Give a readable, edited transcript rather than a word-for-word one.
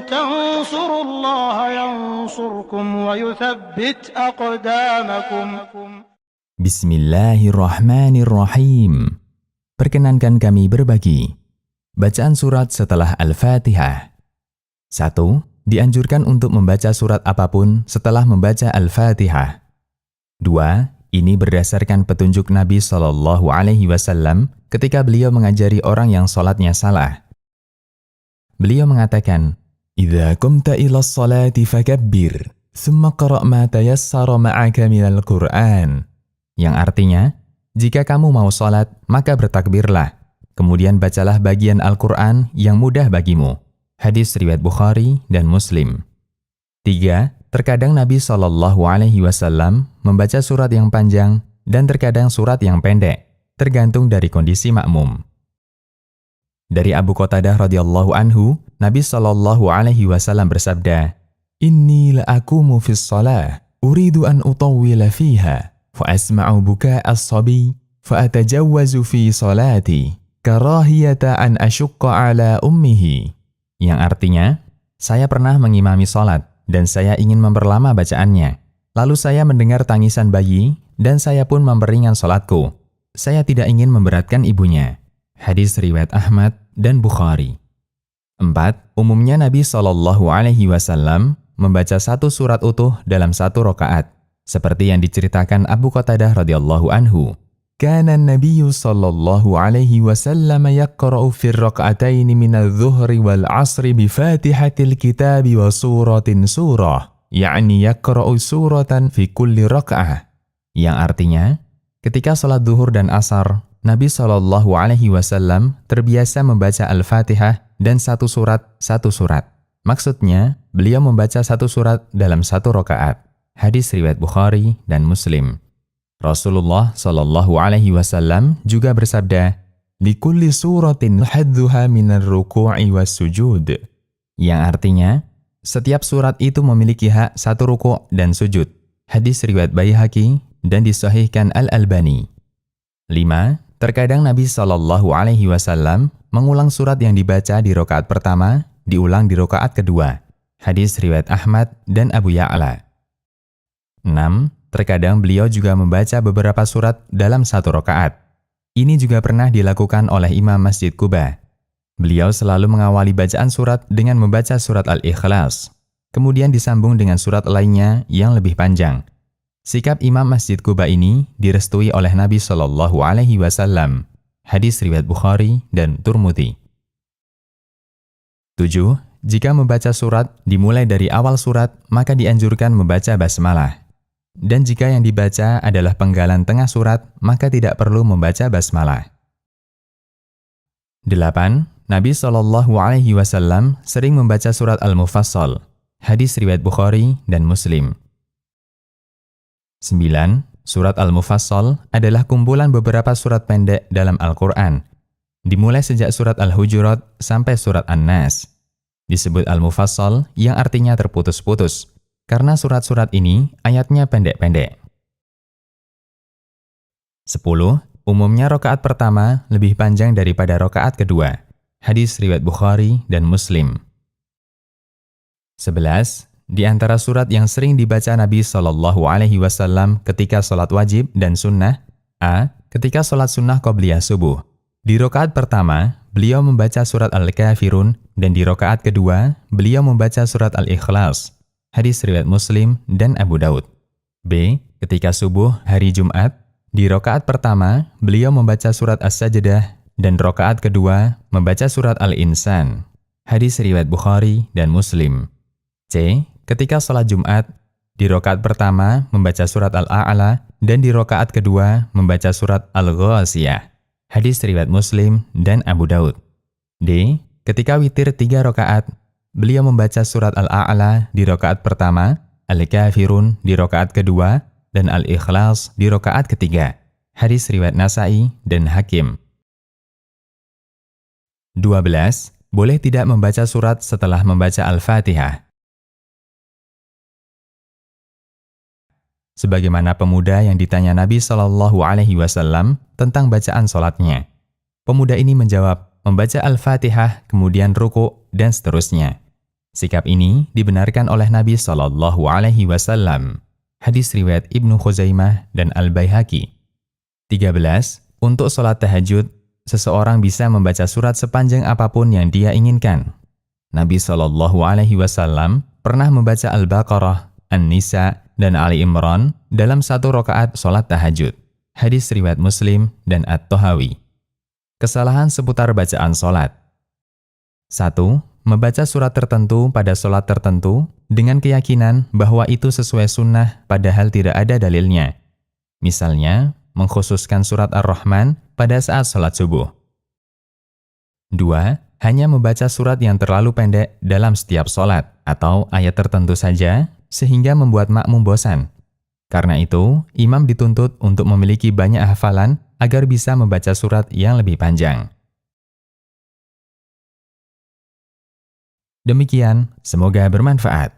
تنصروا الله ينصركم ويثبت أقدامكم. Bismillahirrahmanirrahim. Perkenankan kami berbagi bacaan surat setelah Al-Fatihah. 1. Dianjurkan untuk membaca surat apapun setelah membaca Al-Fatihah. 2. Ini berdasarkan petunjuk Nabi SAW ketika beliau mengajari orang yang sholatnya salah. Beliau mengatakan, "Idza qumta ila sholati fakabbir, thumma qra' ma tayassara ma'aka minal Qur'an." Yang artinya, jika kamu mau sholat, maka bertakbirlah. Kemudian bacalah bagian Al-Quran yang mudah bagimu. Hadis riwayat Bukhari dan Muslim. 3. Terkadang Nabi SAW membaca surat yang panjang dan terkadang surat yang pendek, tergantung dari kondisi makmum. Dari Abu Qatadah radhiyallahu anhu, Nabi SAW bersabda, "Inni la'akumu fis shalah, uridu an utawwila fiha, fa asma'u buka as-sabi, fa atajawwazu fi salati, karahiyata an asyukka ala ummihi." Yang artinya, saya pernah mengimami salat dan saya ingin memperlama bacaannya. Lalu saya mendengar tangisan bayi dan saya pun memperingan salatku. Saya tidak ingin memberatkan ibunya. Hadis riwayat Ahmad dan Bukhari. 4. Umumnya Nabi SAW membaca satu surat utuh dalam satu rakaat, seperti yang diceritakan Abu Qatadah radhiyallahu anhu. Kana an-nabiyyu sallallahu alaihi wasallam yaqra'u fi ar-rak'atayn min adh-dhuhri wal 'ashri bi Fatihatil Kitabi wa suratin surah, yakni yaqra'u suratan fi kulli rak'ah. Yang artinya, ketika salat zuhur dan asar, Nabi SAW terbiasa membaca Al-Fatihah dan satu surat. Maksudnya, beliau membaca satu surat dalam satu rakaat. Hadis riwayat Bukhari dan Muslim. Rasulullah SAW juga bersabda, "Likulli suratin hadduha minar ruku'i was sujud." Yang artinya, setiap surat itu memiliki hak satu ruku' dan sujud. Hadis riwayat Baihaqi dan disahihkan Al-Albani. 5. Terkadang Nabi SAW mengulang surat yang dibaca di rakaat pertama, diulang di rakaat kedua. Hadis riwayat Ahmad dan Abu Ya'la. 6. Terkadang beliau juga membaca beberapa surat dalam satu rakaat. Ini juga pernah dilakukan oleh Imam Masjid Quba. Beliau selalu mengawali bacaan surat dengan membaca surat Al-Ikhlas, kemudian disambung dengan surat lainnya yang lebih panjang. Sikap Imam Masjid Quba ini direstui oleh Nabi SAW. Hadis riwayat Bukhari dan Turmudi. 7. Jika membaca surat dimulai dari awal surat, maka dianjurkan membaca basmalah. Dan jika yang dibaca adalah penggalan tengah surat, maka tidak perlu membaca basmalah. 8. Nabi SAW sering membaca surat Al-Mufassal. Hadis riwayat Bukhari dan Muslim. 9. Surat Al-Mufassal adalah kumpulan beberapa surat pendek dalam Al-Quran. Dimulai sejak surat Al-Hujurat sampai surat An-Nas. Disebut Al-Mufassal yang artinya terputus-putus, karena surat-surat ini ayatnya pendek-pendek. 10. Umumnya rakaat pertama lebih panjang daripada rakaat kedua. Hadis riwayat Bukhari dan Muslim. 11. Di antara surat yang sering dibaca Nabi SAW ketika sholat wajib dan sunnah. A. Ketika sholat sunnah qobliyah subuh. Di rakaat pertama, beliau membaca surat Al-Kafirun dan di rakaat kedua, beliau membaca surat Al-Ikhlas. Hadis riwayat Muslim dan Abu Daud. B. Ketika subuh hari Jumat, di rakaat pertama, beliau membaca surat As-Sajdah dan rakaat kedua membaca surat Al-Insan. Hadis riwayat Bukhari dan Muslim. C. Ketika salat Jumat, di rakaat pertama membaca surat Al-A'la dan di rakaat kedua membaca surat Al-Ghasiyah. Hadis riwayat Muslim dan Abu Daud. D. Ketika witir 3 rakaat, beliau membaca surat Al-A'la di rakaat pertama, Al-Kafirun di rakaat kedua, dan Al-Ikhlas di rakaat ketiga. Hadis riwayat Nasa'i dan Hakim. 12. Boleh tidak membaca surat setelah membaca Al-Fatihah. Sebagaimana pemuda yang ditanya Nabi SAW tentang bacaan sholatnya. Pemuda ini menjawab, membaca Al-Fatihah, kemudian ruku, dan seterusnya. Sikap ini dibenarkan oleh Nabi Shallallahu Alaihi Wasallam. Hadis riwayat Ibnu Khuzaimah dan Al-Baihaqi. 13. Untuk sholat tahajud, seseorang bisa membaca surat sepanjang apapun yang dia inginkan. Nabi Shallallahu Alaihi Wasallam pernah membaca Al-Baqarah, An-Nisa, dan Ali Imran dalam satu rakaat sholat tahajud. Hadis riwayat Muslim dan At-Tahawi. Kesalahan seputar bacaan sholat. 1. Membaca surat tertentu pada sholat tertentu dengan keyakinan bahwa itu sesuai sunnah padahal tidak ada dalilnya. Misalnya, mengkhususkan surat Ar-Rahman pada saat sholat subuh. 2. Hanya membaca surat yang terlalu pendek dalam setiap sholat atau ayat tertentu saja sehingga membuat makmum bosan. Karena itu, imam dituntut untuk memiliki banyak hafalan agar bisa membaca surat yang lebih panjang. Demikian, semoga bermanfaat.